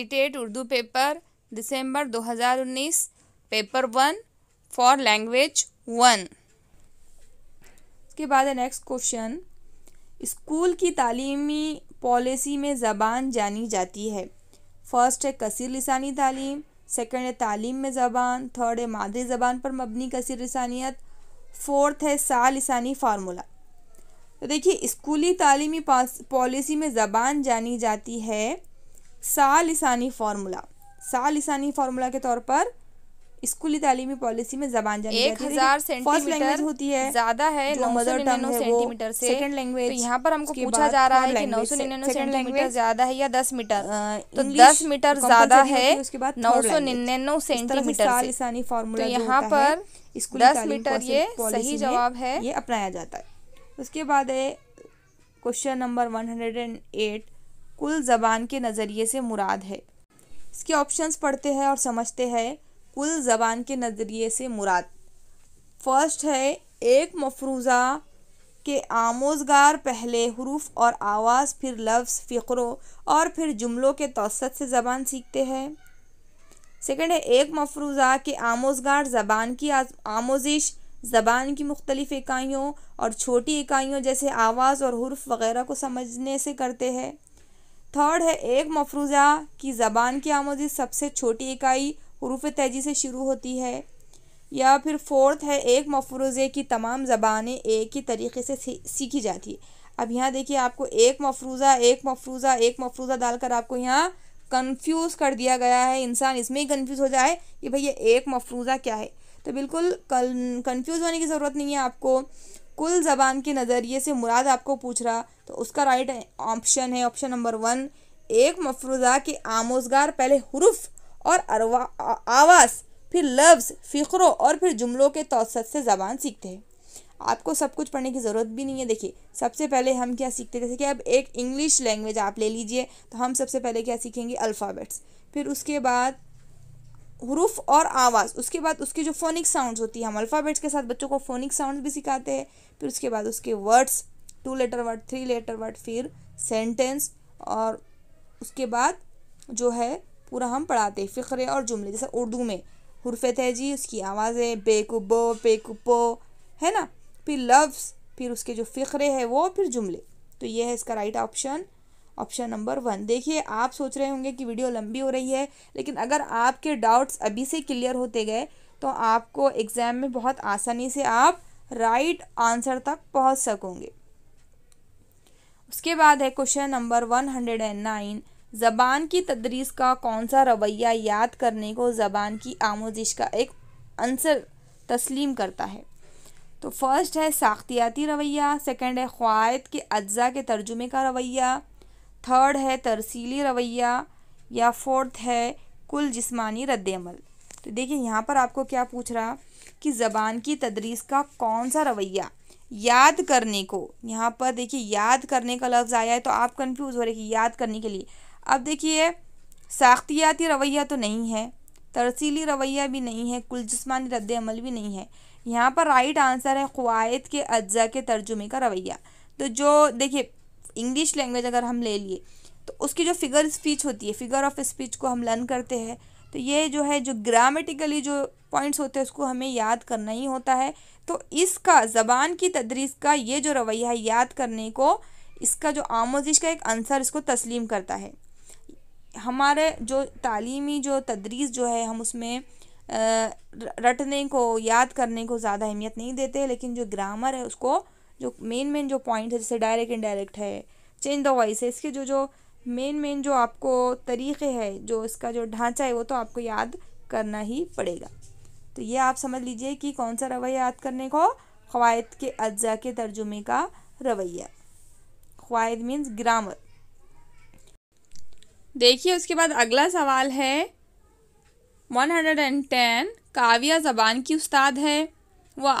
CTET Urdu paper December 2019 paper 1 for language 1। इसके बाद है नेक्स्ट क्वेश्चन, स्कूल की तालीमी पॉलिसी में ज़बान जानी जाती है। फर्स्ट है कसीर लिसानी तालीम, सेकंड है तालीम में ज़बान, थर्ड है मादरी ज़बान पर मबनी कसीर लिसानियत, फोर्थ है सा लिसानी फार्मूला। तो देखिए स्कूली तालीमी पॉलिसी में ज़बान जानी जाती है सा लिसानी फार्मूला। सा लिसानी फार्मूला के तौर पर स्कूली तालीमी पॉलिसी में ज़बान जानी जाती है। 1000 सेंटीमीटर होती है ज़्यादा है जो मदर टंग है वो सेंटीमीटर से। Second language. तो यहाँ पर हमको पूछा जा रहा है कि 999 सेंटीमीटर ज़्यादा है या 10 मीटर। तो 10 मीटर ज़्यादा है 999 सेंटीमीटर से। तो यहाँ पर 10 मीटर ये सही जवाब है, ये अपनाया जाता है। उसके बाद है क्वेश्चन नंबर 108, कुल ज़बान के नज़रिए से मुराद है। इसके ऑप्शंस पढ़ते हैं और समझते हैं। कुल ज़बान के नज़रिए से मुराद, फर्स्ट है एक मफरूज़ा के आमोज़गार पहले हुरूफ और आवाज़, फिर लफ्ज़, फ़िक्रों और फिर जुमलों के तवसत से ज़बान सीखते हैं। सेकंड है एक मफरूज़ा के आमोज़गार ज़बान की आमोजिश ज़बान की मुख्तलिफ़ इकाइयों और छोटी इकाइयों जैसे आवाज़ और हुर्फ वग़ैरह को समझने से करते हैं। थर्ड है एक मफरूज़ा की ज़बान की आमोजिश सबसे छोटी इकाई हुरूफ तेजी से शुरू होती है। या फिर फोर्थ है एक मफरूज़े की तमाम ज़बानें एक ही तरीके से सीखी जाती है। अब यहाँ देखिए आपको एक मफरूज़ा डालकर आपको यहाँ कंफ्यूज कर दिया गया है। इंसान इसमें ही कंफ्यूज हो जाए कि भाई ये एक मफरूज़ा क्या है। तो बिल्कुल कंफ्यूज होने की ज़रूरत नहीं है आपको। कुल ज़बान के नज़रिए से मुराद आपको पूछ रहा, तो उसका राइट ऑप्शन है ऑप्शन नंबर 1, एक मफरूज़ा के आमोज़गार पहले हुरूफ और आवाज़, फिर लफ्ज़, फ़िक्रों और फिर जुमलों के तवसत से ज़बान सीखते हैं। आपको सब कुछ पढ़ने की ज़रूरत भी नहीं है। देखिए सबसे पहले हम क्या सीखते हैं, जैसे कि अब एक इंग्लिश लैंग्वेज आप ले लीजिए, तो हम सबसे पहले क्या सीखेंगे, अल्फ़ाबेट्स, फिर उसके बाद हुरूफ और आवाज़, उसके बाद उसके जो फोनिक साउंड्स होती है, हम अल्फ़ाबेट्स के साथ बच्चों को फोनिक साउंड्स भी सिखाते हैं। फिर उसके बाद उसके words, 2 letter word, 3 letter word, फिर सेंटेंस, और उसके बाद जो है पूरा हम पढ़ाते हैं फ़िक्रे और जुमले। जैसे उर्दू में हुर्फ़ तेजी, उसकी आवाज़ें बेकुबो पेकुपो, है ना, फिर लफ्ज़, फिर उसके जो फ़िक्रे हैं वो, फिर जुमले। तो ये है इसका राइट ऑप्शन, ऑप्शन नंबर 1। देखिए आप सोच रहे होंगे कि वीडियो लंबी हो रही है, लेकिन अगर आपके डाउट्स अभी से क्लियर होते गए तो आपको एग्ज़ाम में बहुत आसानी से आप राइट आंसर तक पहुंच सकोगे। उसके बाद है क्वेश्चन नंबर 109, ज़बान की तदरीस का कौन सा रवैया याद करने को ज़बान की आमोजिश का एक अंसर तस्लीम करता है। तो फर्स्ट है साख्तियाती रवैया, सेकंड है क़वाइद के अज्जा के तर्जुमे का रवैया, थर्ड है तरसीली रवैया, या फोर्थ है कुल जिस्मानी रद्द-ए-अमल। तो देखिए यहाँ पर आपको क्या पूछ रहा कि ज़बान की तदरीस का कौन सा रवैया याद करने को, यहाँ पर देखिए याद करने का लफ्ज़ आया है तो आप कंफ्यूज हो रहे कि याद करने के लिए। अब देखिए साख्तियाती रवैया तो नहीं है, तरसीली रवैया भी नहीं है, कुल जिस्मानी रद्द-ए-अमल भी नहीं है। यहाँ पर राइट आंसर है क़वाइद के अज्जा के तर्जुमे का रवैया। तो जो देखिए इंग्लिश लैंग्वेज अगर हम ले लिए तो उसकी जो फिगर स्पीच होती है, फिगर ऑफ स्पीच को हम लर्न करते हैं, तो ये जो है जो ग्रामेटिकली जो पॉइंट्स होते हैं उसको हमें याद करना ही होता है। तो इसका ज़बान की तदरीस का ये जो रवैया है याद करने को, इसका जो आमोजिश का एक आंसर इसको तस्लीम करता है। हमारे जो तालीमी जो तदरीस जो है हम उसमें रटने को याद करने को ज़्यादा अहमियत नहीं देते, लेकिन जो ग्रामर है उसको, जो मेन जो पॉइंट है जैसे डायरेक्ट इनडायरेक्ट है, चेंज द वॉइस है, इसके जो मेन जो आपको तरीक़े है, जो इसका जो ढांचा है वो तो आपको याद करना ही पड़ेगा। तो ये आप समझ लीजिए कि कौन सा रवैया याद करने को, क़वाइद के अज्जा के तर्जुमे का रवैया। क़वाइद मीन्स ग्रामर। देखिए उसके बाद अगला सवाल है 110, काव्या ज़बान की उस्ताद है। वह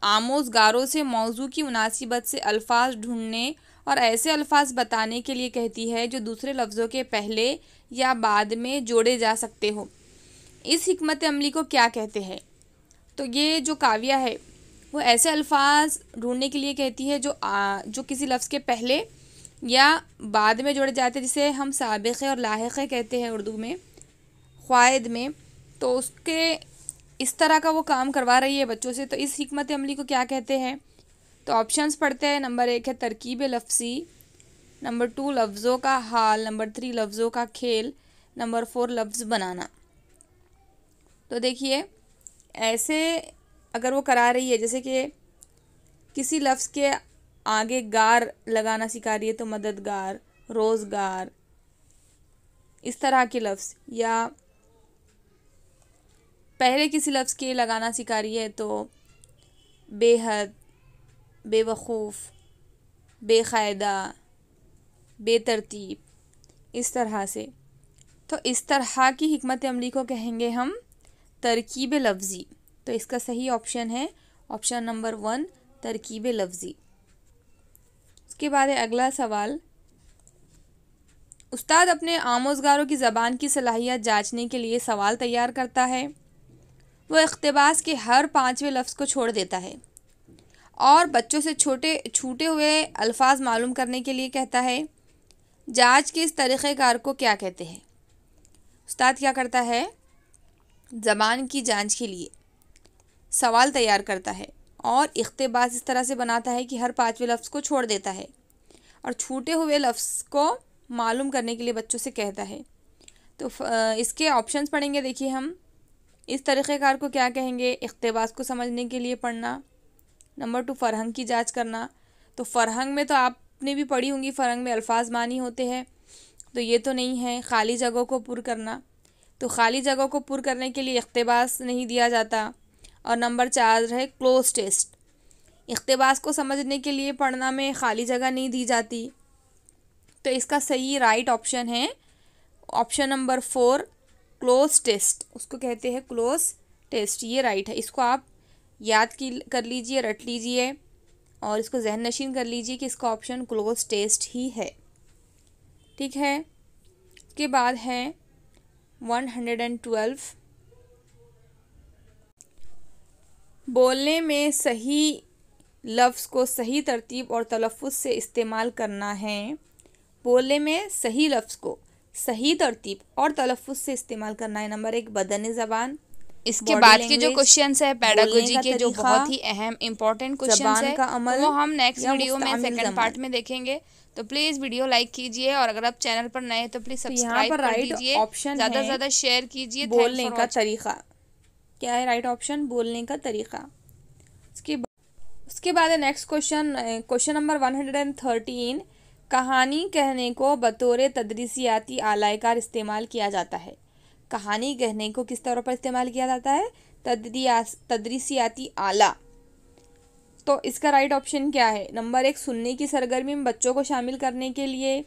आमोज़गारों से मौजू की मुनासिबत से अल्फाज ढूंढने और ऐसे अल्फाज बताने के लिए कहती है जो दूसरे लफ्ज़ों के पहले या बाद में जोड़े जा सकते हो। इस हिकमत अमली को क्या कहते हैं। तो ये जो काव्या है वो ऐसे अल्फाज ढूंढने के लिए कहती है जो किसी लफ्ज़ के पहले या बाद में जोड़े जाते हैं, जिसे हम साबिक़े और लाहिक़े कहते हैं उर्दू में, क़वाइद में, तो उसके इस तरह का वो काम करवा रही है बच्चों से, तो इस हिकमत अमली को क्या कहते हैं? तो ऑप्शंस पढ़ते हैं। नंबर 1 है तरकीब लफ्ज़ी, नंबर 2 लफ्ज़ों का हाल, नंबर 3 लफ्ज़ों का खेल, नंबर 4 लफ्ज़ बनाना। तो देखिए, ऐसे अगर वो करा रही है, जैसे कि किसी लफ्ज़ के आगे गार लगाना सिखा रही है, तो मददगार, रोज़गार, इस तरह के लफ्ज़, या पहले किसी लफ्ज़ के लगाना सिखा रही है तो बेहद, बेवकूफ़, बेकायदा, बेतरतीब, इस तरह से। तो इस तरह की हिकमत अमली को कहेंगे हम तरकीब लफ्ज़ी। तो इसका सही ऑप्शन है ऑप्शन नंबर 1, तरकीब लफ्ज़ी। उसके बाद है अगला सवाल, उस्ताद अपने आमोज़गारों की ज़बान की सलाहियत जांचने के लिए सवाल तैयार करता है। वह इक़्तिबास के हर 5वें लफ्ज़ को छोड़ देता है और बच्चों से छूटे हुए अल्फाज मालूम करने के लिए कहता है। जांच के इस तरीक़ेकार को क्या कहते हैं? उस्ताद क्या करता है? ज़बान की जांच के लिए सवाल तैयार करता है और इक़्तिबास इस तरह से बनाता है कि हर 5वें लफ्ज़ को छोड़ देता है और छूटे हुए लफ्ज़ को मालूम करने के लिए बच्चों से कहता है। तो इसके ऑप्शंस पढ़ेंगे। देखिए, हम इस तरीक़ेकार को क्या कहेंगे? इक़्तिबास को समझने के लिए पढ़ना। नंबर 2 फ़रहंग की जांच करना। तो फ़रहंग में तो आपने भी पढ़ी होंगी, फ़रहंग में अल्फाज मानी होते हैं, तो ये तो नहीं है। खाली जगहों को पुर करना, तो खाली जगहों को पुर करने के लिए इक़्तिबास नहीं दिया जाता। और नंबर 4 है क्लोज टेस्ट। इक़्तिबास को समझने के लिए पढ़ना में खाली जगह नहीं दी जाती। तो इसका सही राइट ऑप्शन है ऑप्शन नंबर 4, क्लोज टेस्ट। उसको कहते हैं क्लोज टेस्ट, ये राइट है। इसको आप याद कर लीजिए, रट लीजिए और इसको जहन नशीन कर लीजिए कि इसका ऑप्शन क्लोज टेस्ट ही है। ठीक है। इसके बाद है 112, बोलने में सही लफ्ज़ को सही तरतीब और तलफ़्फ़ुज़ से इस्तेमाल करना है। बोलने में सही लफ्ज़ को सही तरतीब और तलफ़्फ़ुज़ से इस्तेमाल करना है। नंबर 1 बदन ज़बान। इसके बाद के जो क्वेश्चंस है पेडागोजी के, जो बहुत ही अहम इम्पोर्टेंट क्वेश्चंस है, वो हम नेक्स्ट वीडियो में सेकंड पार्ट में देखेंगे। तो प्लीज़ वीडियो लाइक कीजिए और अगर आप चैनल पर नए तो प्लीज़ सब्सक्राइब कर दीजिए, ज़्यादा से ज़्यादा शेयर कीजिए। बोलने का तरीक़ा क्या है? राइट ऑप्शन बोलने का तरीक़ा। उसके बाद है नेक्स्ट क्वेश्चन नंबर 113, कहानी कहने को बतौर तदरीसियाती आला कार इस्तेमाल किया जाता है। कहानी कहने को किस तौर पर इस्तेमाल किया जाता है? तदरीसियाती आला। तो इसका राइट ऑप्शन क्या है? नंबर 1 सुनने की सरगर्मी में बच्चों को शामिल करने के लिए,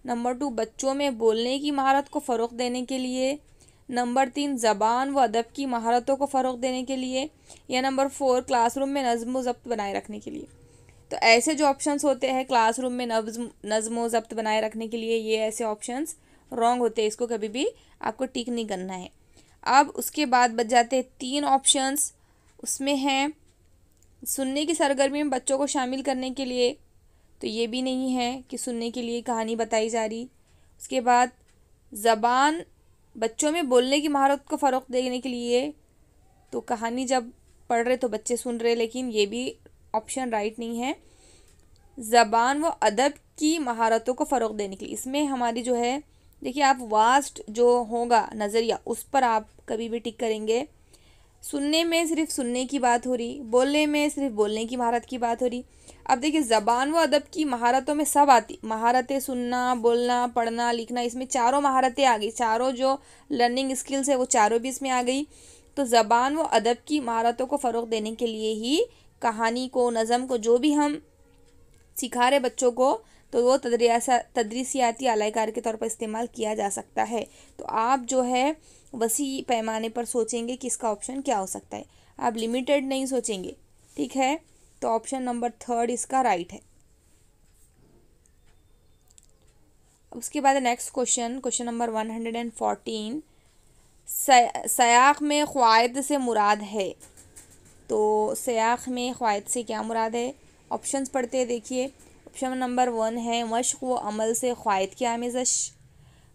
नंबर 2 बच्चों में बोलने की महारत को फ़रोग़ देने के लिए, नंबर 3 ज़बान व अदब की महारतों को फ़रोग़ देने के लिए, या नंबर 4 क्लासरूम में नज़्म व ज़ब्त बनाए रखने के लिए। तो ऐसे जो ऑप्शंस होते हैं क्लासरूम में नज़्म व ज़ब्त बनाए रखने के लिए, ये ऐसे ऑप्शंस रॉन्ग होते हैं। इसको कभी भी आपको टिक नहीं करना है। अब उसके बाद बच जाते हैं 3 ऑप्शंस। उसमें हैं सुनने की सरगर्मी में बच्चों को शामिल करने के लिए, तो ये भी नहीं है कि सुनने के लिए कहानी बताई जा रही। उसके बाद ज़बान, बच्चों में बोलने की महारत को फ़रोग़ देने के लिए, तो कहानी जब पढ़ रहे तो बच्चे सुन रहे, लेकिन ये भी ऑप्शन राइट नहीं है। ज़बान व अदब की महारतों को फ़रोग़ देने के लिए, इसमें हमारी जो है, देखिए आप वास्ट जो होगा नज़रिया उस पर आप कभी भी टिक करेंगे। सुनने में सिर्फ सुनने की बात हो रही, बोलने में सिर्फ बोलने की महारत की बात हो रही। अब देखिए ज़बान व अदब की महारतों में सब आती महारतें, सुनना, बोलना, पढ़ना, लिखना, इसमें चारों महारतें आ गई। चारों जो लर्निंग स्किल्स है वो चारों भी इसमें आ गई। तो ज़बान व अदब की महारतों को फ़रोग़ देने के लिए ही कहानी को, नज़म को, जो भी हम सिखा रहे बच्चों को, तो वो तदरीसियाती आलाकार के तौर पर इस्तेमाल किया जा सकता है। तो आप जो है वसी पैमाने पर सोचेंगे कि इसका ऑप्शन क्या हो सकता है, आप लिमिटेड नहीं सोचेंगे। ठीक है। तो ऑप्शन नंबर 3 इसका राइट है। उसके बाद नेक्स्ट क्वेश्चन नंबर 114, सयाक़ में क़वाइद से मुराद है। तो सयाक़ में क़वाइद से क्या मुराद है? ऑप्शंस पढ़ते हैं। देखिए, ऑप्शन नंबर 1 है मश्क व अमल से क़वायद की आमेज़श।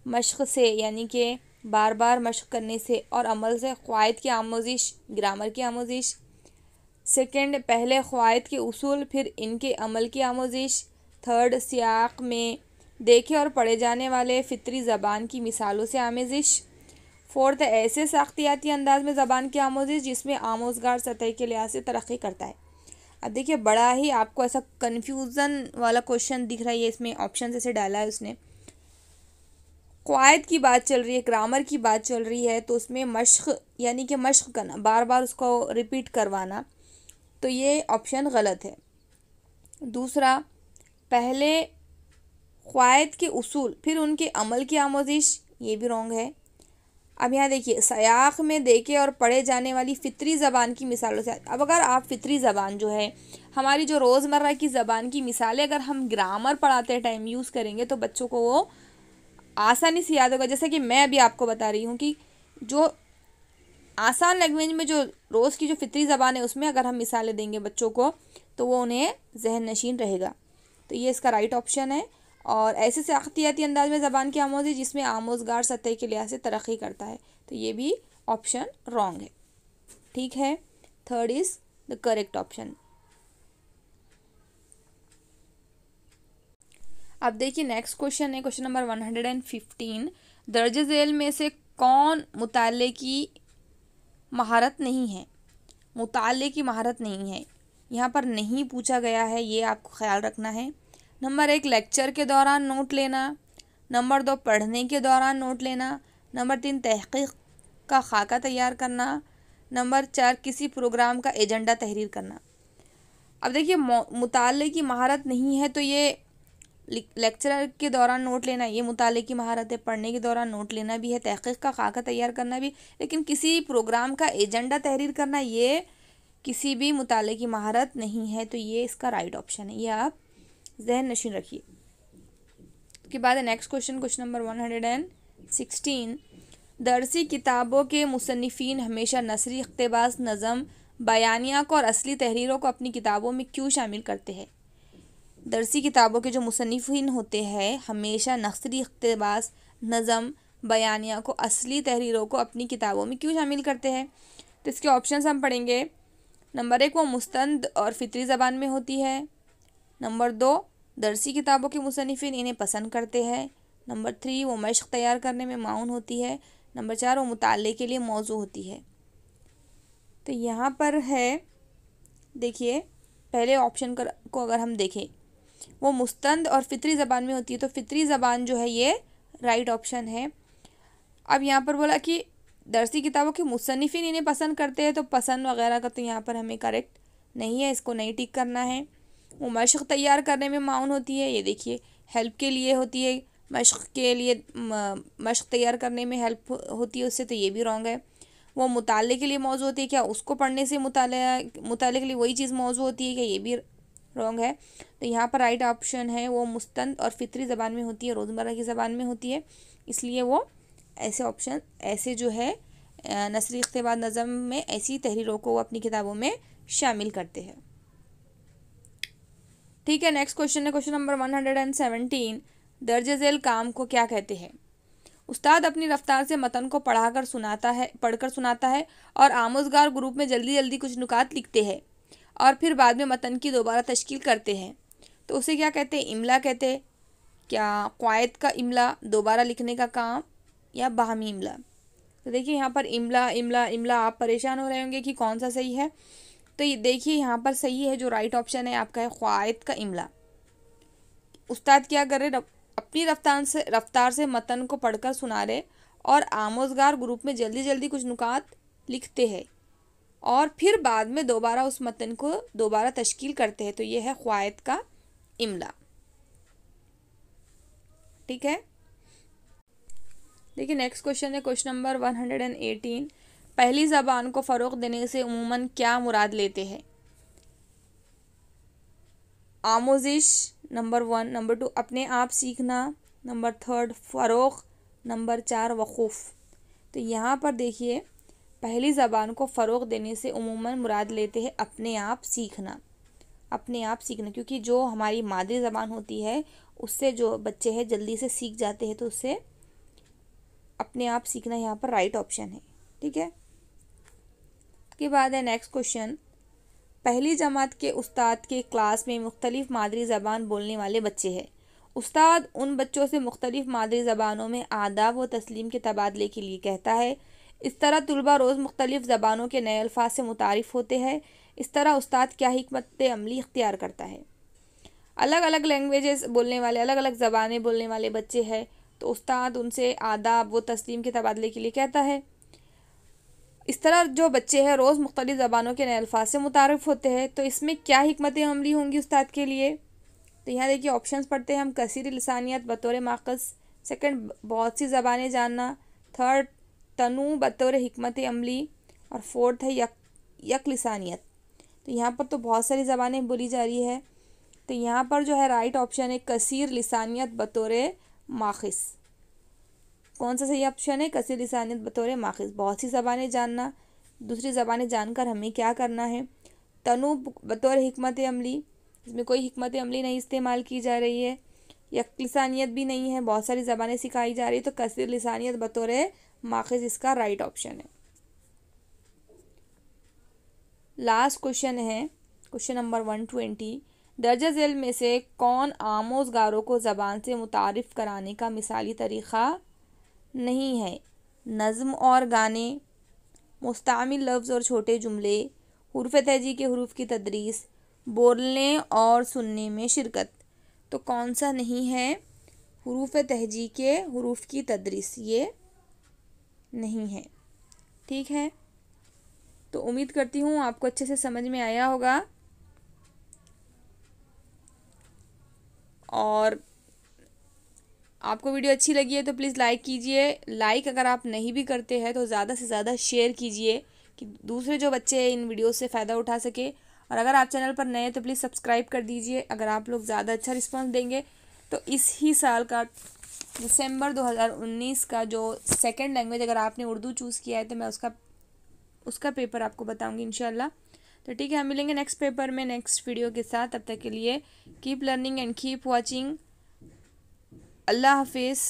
मश्क से यानी कि बार बार मश्क करने से, और अमल से क़वायद की आमोजिश, ग्रामर की आमोजिश। सेकंड, पहले क़वायद के उसूल फिर इनके अमल की आमोजिश। थर्ड, सियाक में देखे और पढ़े जाने वाले फ़ितरी ज़बान की मिसालों से आमेजिश। फोर्थ, ऐसे साख्तियाती अंदाज में ज़बान की आमोजिश जिसमें आमोजगार सतह के लिहाज से तरक्की करता है। अब देखिए, बड़ा ही आपको ऐसा कन्फ्यूज़न वाला क्वेश्चन दिख रहा है, इसमें ऑप्शन ऐसे डाला है उसने। क़वायद की बात चल रही है, ग्रामर की बात चल रही है, तो उसमें मश्क यानी कि मश्क करना, बार बार उसको रिपीट करवाना, तो ये ऑप्शन गलत है। दूसरा, पहले क़वायद के उसूल फिर उनके अमल की आमोजिश, ये भी रॉन्ग है। अब यहाँ देखिए, सयाक़ में देखे और पढ़े जाने वाली फ़ितरी ज़बान की मिसालों से। अब अगर आप फ़ितरी ज़बान जो है, हमारी जो रोज़मर्रा की ज़बान की मिसालें अगर हम ग्रामर पढ़ाते टाइम यूज़ करेंगे तो बच्चों को वो आसानी से याद होगा। जैसे कि मैं अभी आपको बता रही हूँ कि जो आसान लैंग्वेज में जो रोज़ की जो फ़ितरी ज़बान है उसमें अगर हम मिसालें देंगे बच्चों को तो वो उन्हें जहन नशीन रहेगा। तो ये इसका राइट ऑप्शन है। और ऐसे साख्तियाती अंदाज में ज़बान की आमोज़ी जिसमें आमोजगार सतह के लिहाज से तरक्की करता है, तो ये भी ऑप्शन रॉन्ग है। ठीक है, third is the correct option. अब देखिए नेक्स्ट क्वेश्चन है, क्वेश्चन नंबर 115। दर्ज झेल में से कौन मुताले की महारत नहीं है? मुताले की महारत नहीं है, यहाँ पर नहीं पूछा गया है, ये आपको ख्याल रखना है। नंबर 1, लेक्चर के दौरान नोट लेना। नंबर 2, पढ़ने के दौरान नोट लेना। नंबर 3, तहक़ीक़ का खाका तैयार करना। नंबर 4, किसी प्रोग्राम का एजेंडा तहरीर करना। अब देखिए, मुताले की महारत नहीं है तो ये लेक्चर के दौरान नोट लेना ये मुताले की महारत है, पढ़ने के दौरान नोट लेना भी है, तहक़ीक़ का खाका तैयार करना भी। लेकिन किसी प्रोग्राम का एजेंडा तहरीर करना ये किसी भी मुताले की महारत नहीं है, तो ये इसका राइट ऑप्शन है, ये आप जहन नशीन रखिए। उसके बाद नेक्स्ट क्वेश्चन, क्वेश्चन नंबर 116। दरसी किताबों के मुसन्निफ़ीन हमेशा नसरी, इक़्तिबास, नज़म, बयानिया को और असली तहरीरों को अपनी किताबों में क्यों शामिल करते हैं? दरसी किताबों के जो मुसन्निफ़ीन होते हैं हमेशा नसरी, इक़्तिबास, नज़म, बयानिया को, असली तहरीरों को अपनी किताबों में क्यों शामिल करते हैं? तो इसके ऑप्शंस हम पढ़ेंगे। नंबर 1, वो मुस्तंद और फ़ितरी ज़बान में होती है। नंबर 2, दरसी किताबों के मुसन्निफ़ीन इन्हें पसंद करते हैं। नंबर 3, वो मश्क तैयार करने में माउन होती है। नंबर 4, वो मुताले के लिए मौजू होती है। तो यहाँ पर है, देखिए पहले ऑप्शन को अगर हम देखें, वो मुस्तंद और फ़ितरी ज़बान में होती है, तो फ़ितरी ज़बान जो है ये राइट ऑप्शन है। अब यहाँ पर बोला कि दरसी किताबों के मुसन्निफ़ीन इन्हें पसंद करते हैं, तो पसंद वगैरह का तो यहाँ पर हमें करेक्ट नहीं है, इसको नहीं टिक करना है। वो मश्क तैयार करने में माउन होती है, ये देखिए हेल्प के लिए होती है, मश्क के लिए मश्क तैयार करने में हेल्प होती है उससे, तो ये भी रॉन्ग है। वो मुताले के लिए मौजू होती है, क्या उसको पढ़ने से मुताले के लिए वही चीज़ मौजू होती है क्या? ये भी रॉन्ग है। तो यहाँ पर राइट ऑप्शन है वो मुस्तंद और फ़ितरी ज़बान में होती है, रोज़मर्रा की ज़बान में होती है, इसलिए वो ऐसे ऑप्शन ऐसे जो है नसरी, इक़्तिबास, नज़म में ऐसी तहरीरों को वो अपनी किताबों में शामिल करते हैं। ठीक है, नेक्स्ट क्वेश्चन है, क्वेश्चन नंबर 117। दर्ज झेल काम को क्या कहते हैं? उस्ताद अपनी रफ्तार से मतन को पढ़कर सुनाता है और आमोजगार ग्रुप में जल्दी जल्दी कुछ नुकात लिखते हैं और फिर बाद में मतन की दोबारा तश्कील करते हैं, तो उसे क्या कहते हैं? इमला कहते हैं। क्या क़वायद का इमला, दोबारा लिखने का काम, या बाहमी इमला? तो देखिए यहाँ पर इमला इमला इमला, आप परेशान हो रहे होंगे कि कौन सा सही है। तो ये देखिए यहाँ पर सही है, जो राइट ऑप्शन है आपका है क़वायद का इमला। उस्ताद क्या कर रहे, अपनी रफ्तार से मतन को पढ़कर सुना रहे और आमोजगार ग्रुप में जल्दी जल्दी कुछ नुकात लिखते हैं और फिर बाद में दोबारा उस मतन को दोबारा तश्कील करते हैं, तो ये है क़वायद का इमला। ठीक है, देखिए नेक्स्ट क्वेश्चन है, क्वेश्चन नंबर 118। पहली ज़बान को फ़रोग़ देने से उमूमन क्या मुराद लेते हैं? आमोजिश नंबर 1, नंबर 2 अपने आप सीखना, नंबर 3 फ़रोग़, नंबर 4 वक़ूफ़। तो यहाँ पर देखिए पहली ज़बान को फ़रोग़ देने से उमूमन मुराद लेते हैं अपने आप सीखना। अपने आप सीखना, क्योंकि जो हमारी मादरी ज़बान होती है उससे जो बच्चे हैं जल्दी से सीख जाते हैं, तो उससे अपने आप सीखना यहाँ पर राइट ऑप्शन है। ठीक है, उसके बाद है नेक्स्ट क्वेश्चन, पहली जमात के उस्ताद के क्लास में मुख्तलिफ मादरी ज़बान बोलने वाले बच्चे हैं। उस्ताद उन बच्चों से मुख्तलिफ मादरी ज़बानों में आदाब व तस्लीम के तबादले के लिए कहता है। इस तरह तलबा रोज़ मुख्तलिफ ज़बानों के नए अल्फाज से मुतारिफ़ होते हैं। इस तरह उस्ताद क्या हिकमत अमली इख्तियार करता है। अलग अलग लैंग्वेजेस बोलने वाले, अलग अलग ज़बानें बोलने वाले बच्चे हैं, तो उस्ताद उनसे आदाब व तस्लीम के तबादले के लिए कहता है। इस तरह जो बच्चे हैं रोज़ मुख्तलिफ ज़बानों के नए अल्फाज से मुतारिफ़ होते हैं, तो इसमें क्या हिकमत अमली होंगी उस्ताद के लिए। तो यहाँ देखिए ऑप्शंस पढ़ते हैं हम, कसीर लिसानियत बतौर माक़स, सेकंड बहुत सी ज़बानें जानना, थर्ड तनु बतौर हिकमत अमली, और फोर्थ है यक लिसानियत। तो यहाँ पर तो बहुत सारी ज़बानें बोली जा रही है, तो यहाँ पर जो है राइट ऑप्शन है कसीर लिसानियत बतौर माक़िस। कौन सा सही ऑप्शन है, कसीर लिसानियत बतौर माक़िस। बहुत सी ज़बानें जानना, दूसरी ज़बानें जानकर हमें क्या करना है। तनु बतौर हिकमत अमली, इसमें कोई हिकमत अमली नहीं इस्तेमाल की जा रही है। यक लिसानियत भी नहीं है, बहुत सारी ज़बानें सिखाई जा रही है, तो कसीर लिसानियत बतौर माक़िस इसका राइट ऑप्शन है। लास्ट क्वेश्चन है क्वेश्चन नंबर 120, दर्जा झेल में से कौन आमोज़गारों को ज़बान से मुतारिफ़ कराने का मिसाली तरीक़ा नहीं है। नज़्म और गाने, मुस्तामिल लफ्ज़ और छोटे जुमले, हुरूफ़ तहजी के हुरूफ़ की तदरीस, बोलने और सुनने में शिरकत। तो कौन सा नहीं है, हुरूफ़ तहजी के हुरूफ़ की तदरीस, ये नहीं है। ठीक है, तो उम्मीद करती हूँ आपको अच्छे से समझ में आया होगा, और आपको वीडियो अच्छी लगी है तो प्लीज़ लाइक कीजिए। लाइक अगर आप नहीं भी करते हैं तो ज़्यादा से ज़्यादा शेयर कीजिए कि दूसरे जो बच्चे हैं इन वीडियो से फ़ायदा उठा सके। और अगर आप चैनल पर नए हैं तो प्लीज़ सब्सक्राइब कर दीजिए। अगर आप लोग ज़्यादा अच्छा रिस्पॉन्स देंगे तो इस ही साल का दिसंबर 2019 का जो सेकंड लैंग्वेज अगर आपने उर्दू चूज़ किया है तो मैं उसका पेपर आपको बताऊँगी इंशाल्लाह। तो ठीक है, हम मिलेंगे नेक्स्ट पेपर में नेक्स्ट वीडियो के साथ। तब तक के लिए keep learning and keep watching. अल्लाह हाफिज़।